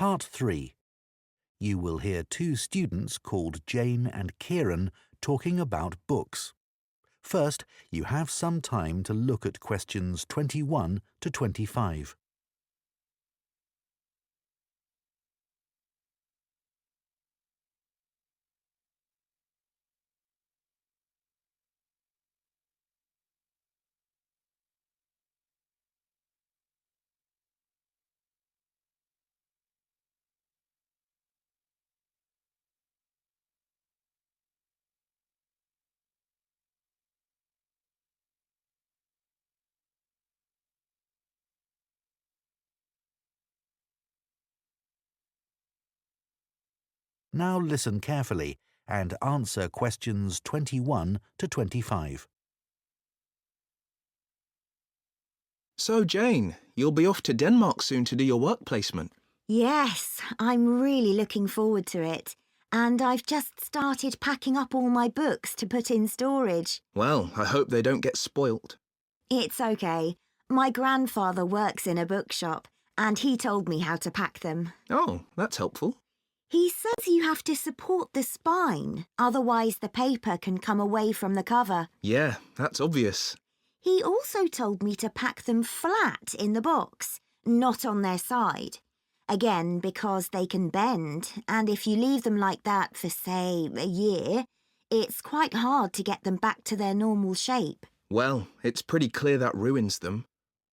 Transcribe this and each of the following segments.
Part 3. You will hear two students called Jane and Kieran talking about books. First, you have some time to look at questions 21 to 25. Now listen carefully and answer questions 21 to 25. So, Jane, you'll be off to Denmark soon to do your work placement. Yes, I'm really looking forward to it. And I've just started packing up all my books to put in storage. Well, I hope they don't get spoilt. It's okay. My grandfather works in a bookshop, and he told me how to pack them. Oh, that's helpful. He says you have to support the spine, otherwise the paper can come away from the cover. Yeah, that's obvious. He also told me to pack them flat in the box, not on their side. Again, because they can bend, and if you leave them like that for, say, a year, it's quite hard to get them back to their normal shape. Well, it's pretty clear that ruins them.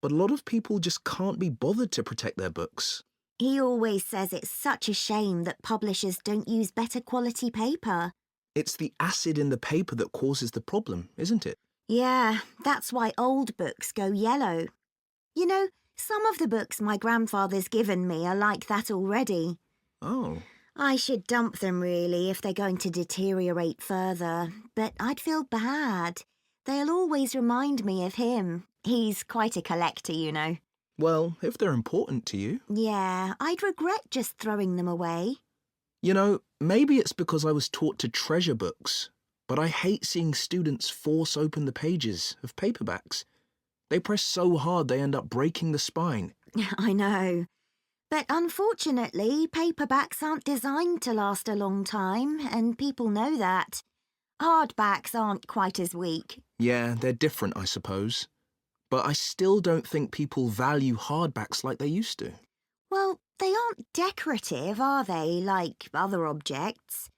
But a lot of people just can't be bothered to protect their books. He always says it's such a shame that publishers don't use better quality paper. It's the acid in the paper that causes the problem, isn't it? Yeah, that's why old books go yellow. You know, some of the books my grandfather's given me are like that already. Oh. I should dump them really if they're going to deteriorate further, but I'd feel bad. They'll always remind me of him. He's quite a collector, you know. Well, if they're important to you. Yeah, I'd regret just throwing them away. You know, maybe it's because I was taught to treasure books, but I hate seeing students force open the pages of paperbacks. They press so hard they end up breaking the spine. I know. But unfortunately, paperbacks aren't designed to last a long time, and people know that. Hardbacks aren't quite as weak. Yeah, they're different, I suppose. But I still don't think people value hardbacks like they used to. Well, they aren't decorative, are they, like other objects?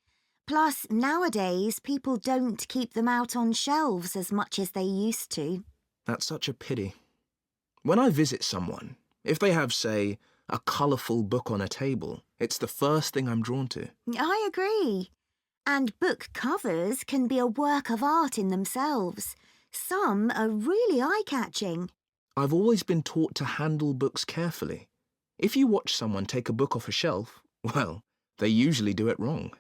Plus, nowadays, people don't keep them out on shelves as much as they used to. That's such a pity. When I visit someone, if they have, say, a colourful book on a table, it's the first thing I'm drawn to. I agree. And book covers can be a work of art in themselves. Some are really eye-catching. I've always been taught to handle books carefully. If you watch someone take a book off a shelf, well, they usually do it wrong.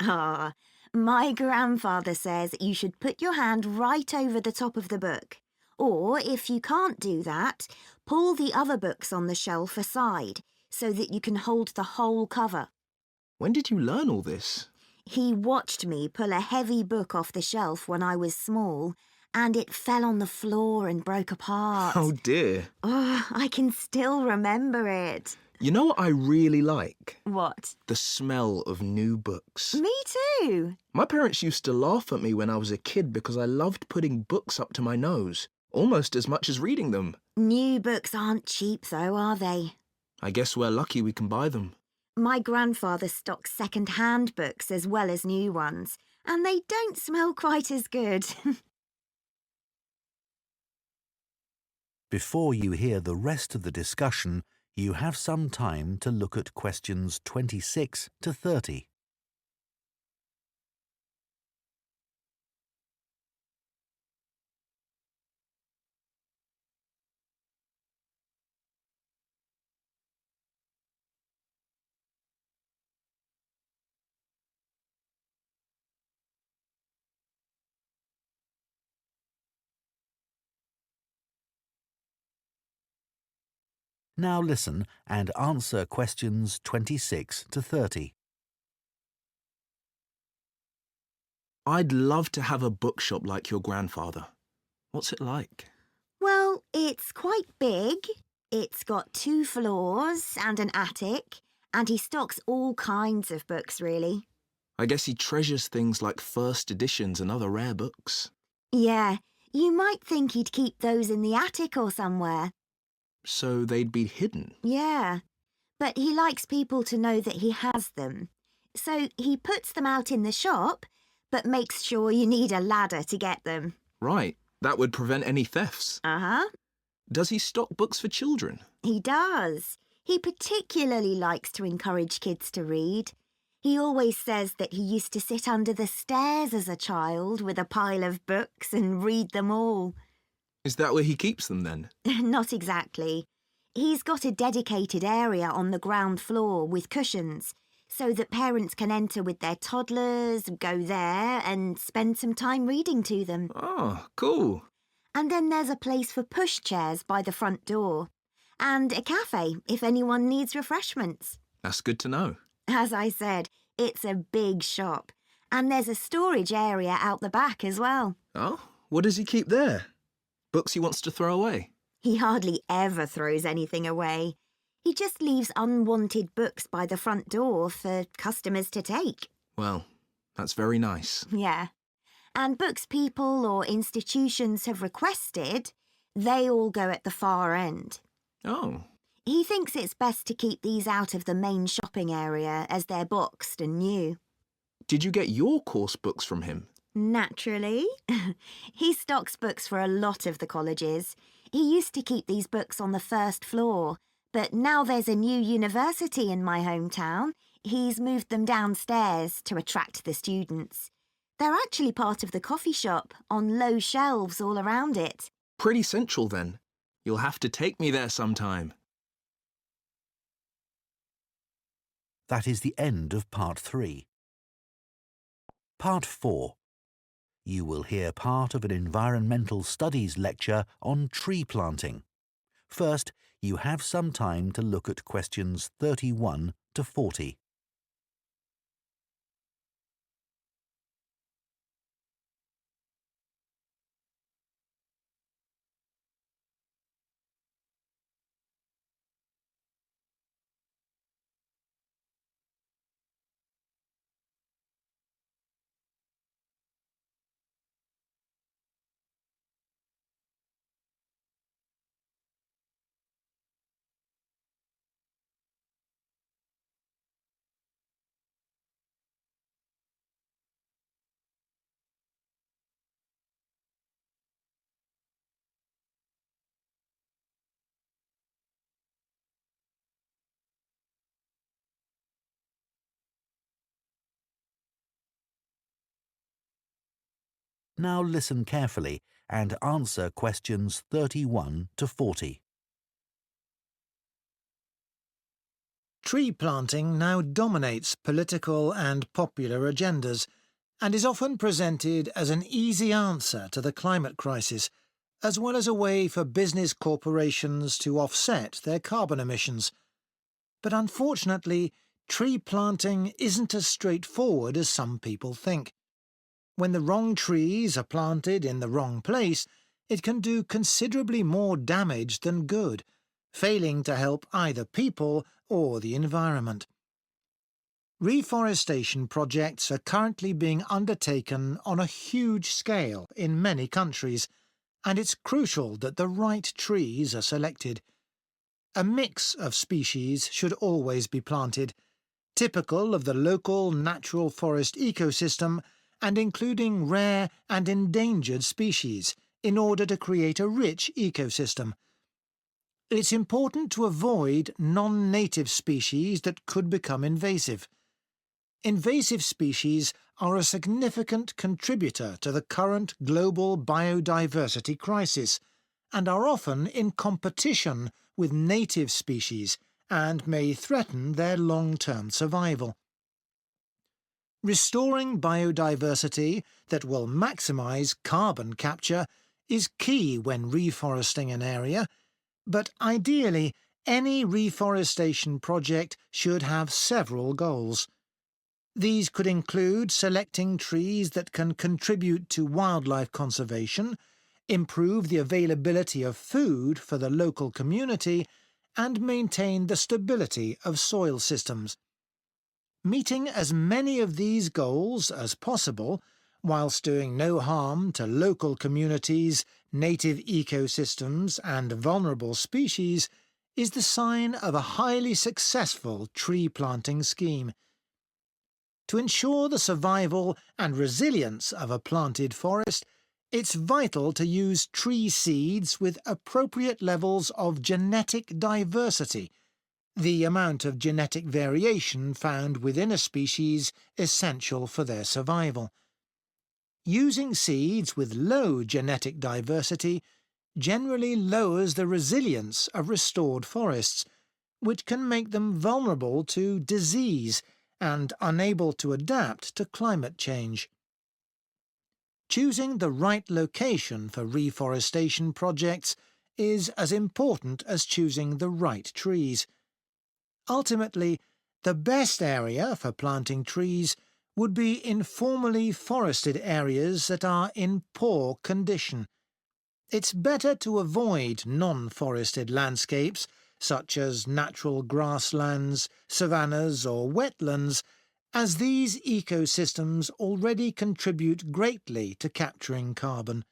Ah, my grandfather says you should put your hand right over the top of the book. Or, if you can't do that, pull the other books on the shelf aside so that you can hold the whole cover. When did you learn all this? He watched me pull a heavy book off the shelf when I was small, and it fell on the floor and broke apart. Oh dear. Oh, I can still remember it. You know what I really like? What? The smell of new books. Me too. My parents used to laugh at me when I was a kid because I loved putting books up to my nose, almost as much as reading them. New books aren't cheap though, are they? I guess we're lucky we can buy them. My grandfather stocks second-hand books as well as new ones, and they don't smell quite as good. Before you hear the rest of the discussion, you have some time to look at questions 26 to 30. Now listen and answer questions 26 to 30. I'd love to have a bookshop like your grandfather. What's it like? Well, it's quite big. It's got 2 floors and an attic, And he stocks all kinds of books, really. I guess he treasures things like first editions and other rare books. Yeah, you might think he'd keep those in the attic or somewhere. So they'd be hidden. Yeah, but he likes people to know that he has them. So he puts them out in the shop, but makes sure you need a ladder to get them. Right, that would prevent any thefts. Uh-huh. Does he stock books for children? He does. He particularly likes to encourage kids to read. He always says that he used to sit under the stairs as a child with a pile of books and read them all. Is that where he keeps them then? Not exactly. He's got a dedicated area on the ground floor with cushions so that parents can enter with their toddlers, go there and spend some time reading to them. Oh, cool. And then there's a place for pushchairs by the front door. And a cafe if anyone needs refreshments. That's good to know. As I said, it's a big shop. And there's a storage area out the back as well. Oh, what does he keep there? Books he wants to throw away? He hardly ever throws anything away. He just leaves unwanted books by the front door for customers to take. Well, that's very nice. Yeah. And books people or institutions have requested, they all go at the far end. Oh. He thinks it's best to keep these out of the main shopping area as they're boxed and new. Did you get your course books from him? Naturally. He stocks books for a lot of the colleges. He used to keep these books on the first floor, but now there's a new university in my hometown. He's moved them downstairs to attract the students. They're actually part of the coffee shop, on low shelves all around it. Pretty central then. You'll have to take me there sometime. That is the end of Part 3. Part 4. You will hear part of an environmental studies lecture on tree planting. First, you have some time to look at questions 31 to 40. Now listen carefully and answer questions 31 to 40. Tree planting now dominates political and popular agendas and is often presented as an easy answer to the climate crisis, as well as a way for business corporations to offset their carbon emissions. But unfortunately, tree planting isn't as straightforward as some people think. When the wrong trees are planted in the wrong place, it can do considerably more damage than good, failing to help either people or the environment. Reforestation projects are currently being undertaken on a huge scale in many countries, and it's crucial that the right trees are selected. A mix of species should always be planted, typical of the local natural forest ecosystem and including rare and endangered species, in order to create a rich ecosystem. It's important to avoid non-native species that could become invasive. Invasive species are a significant contributor to the current global biodiversity crisis and are often in competition with native species and may threaten their long-term survival. Restoring biodiversity that will maximise carbon capture is key when reforesting an area, but ideally any reforestation project should have several goals. These could include selecting trees that can contribute to wildlife conservation, improve the availability of food for the local community, and maintain the stability of soil systems. Meeting as many of these goals as possible, whilst doing no harm to local communities, native ecosystems and vulnerable species, is the sign of a highly successful tree planting scheme. To ensure the survival and resilience of a planted forest, it's vital to use tree seeds with appropriate levels of genetic diversity, the amount of genetic variation found within a species essential for their survival. Using seeds with low genetic diversity generally lowers the resilience of restored forests, which can make them vulnerable to disease and unable to adapt to climate change. Choosing the right location for reforestation projects is as important as choosing the right trees. Ultimately, the best area for planting trees would be informally forested areas that are in poor condition. It's better to avoid non-forested landscapes, such as natural grasslands, savannas or wetlands, as these ecosystems already contribute greatly to capturing carbon.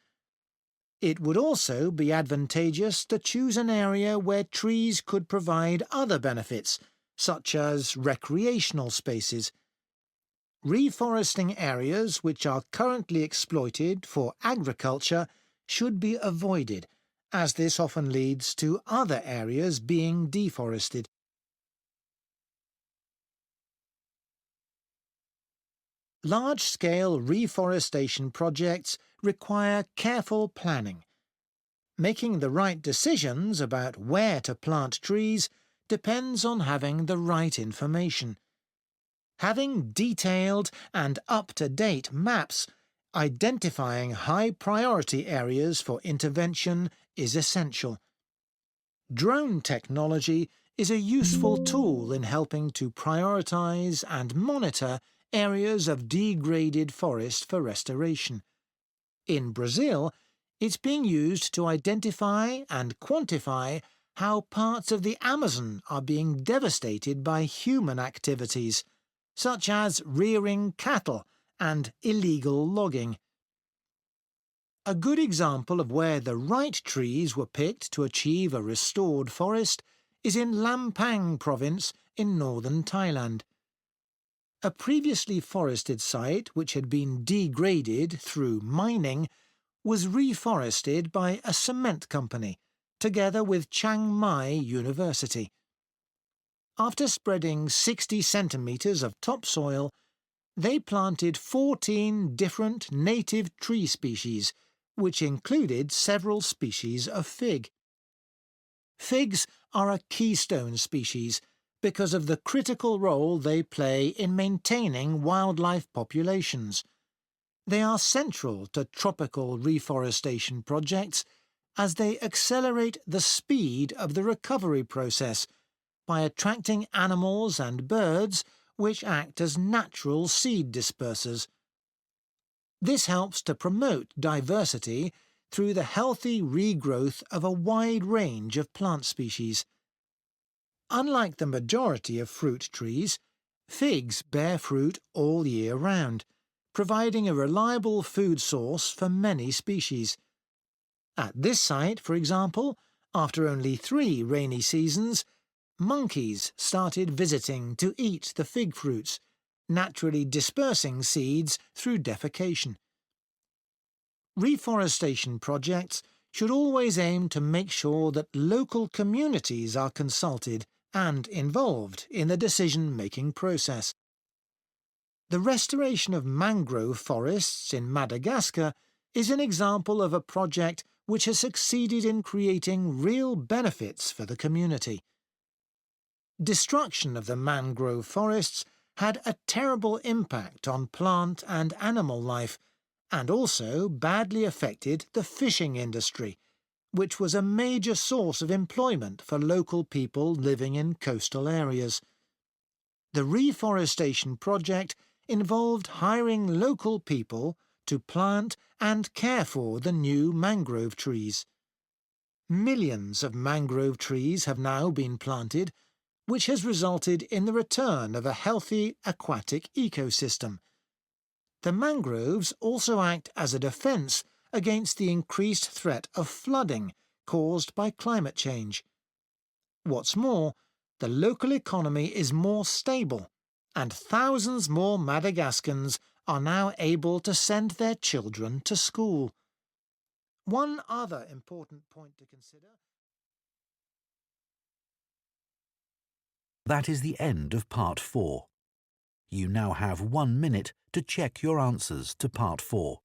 It would also be advantageous to choose an area where trees could provide other benefits, such as recreational spaces. Reforesting areas which are currently exploited for agriculture should be avoided, as this often leads to other areas being deforested. Large-scale reforestation projects require careful planning. Making the right decisions about where to plant trees depends on having the right information. Having detailed and up-to-date maps identifying high-priority areas for intervention is essential. Drone technology is a useful tool in helping to prioritise and monitor areas of degraded forest for restoration. In Brazil, it's being used to identify and quantify how parts of the Amazon are being devastated by human activities, such as rearing cattle and illegal logging. A good example of where the right trees were picked to achieve a restored forest is in Lampang province in northern Thailand. A previously forested site, which had been degraded through mining, was reforested by a cement company, together with Chiang Mai University. After spreading 60 centimetres of topsoil, they planted 14 different native tree species, which included several species of fig. Figs are a keystone species because of the critical role they play in maintaining wildlife populations. They are central to tropical reforestation projects as they accelerate the speed of the recovery process by attracting animals and birds which act as natural seed dispersers. This helps to promote diversity through the healthy regrowth of a wide range of plant species. Unlike the majority of fruit trees, figs bear fruit all year round, providing a reliable food source for many species. At this site, for example, after only 3 rainy seasons, monkeys started visiting to eat the fig fruits, naturally dispersing seeds through defecation. Reforestation projects should always aim to make sure that local communities are consulted and involved in the decision-making process. The restoration of mangrove forests in Madagascar is an example of a project which has succeeded in creating real benefits for the community. Destruction of the mangrove forests had a terrible impact on plant and animal life, and also badly affected the fishing industry, which was a major source of employment for local people living in coastal areas. The reforestation project involved hiring local people to plant and care for the new mangrove trees. Millions of mangrove trees have now been planted, which has resulted in the return of a healthy aquatic ecosystem. The mangroves also act as a defence against the increased threat of flooding caused by climate change. What's more, the local economy is more stable, and thousands more Madagascans are now able to send their children to school. One other important point to consider. That is the end of Part 4. You now have 1 minute to check your answers to Part 4.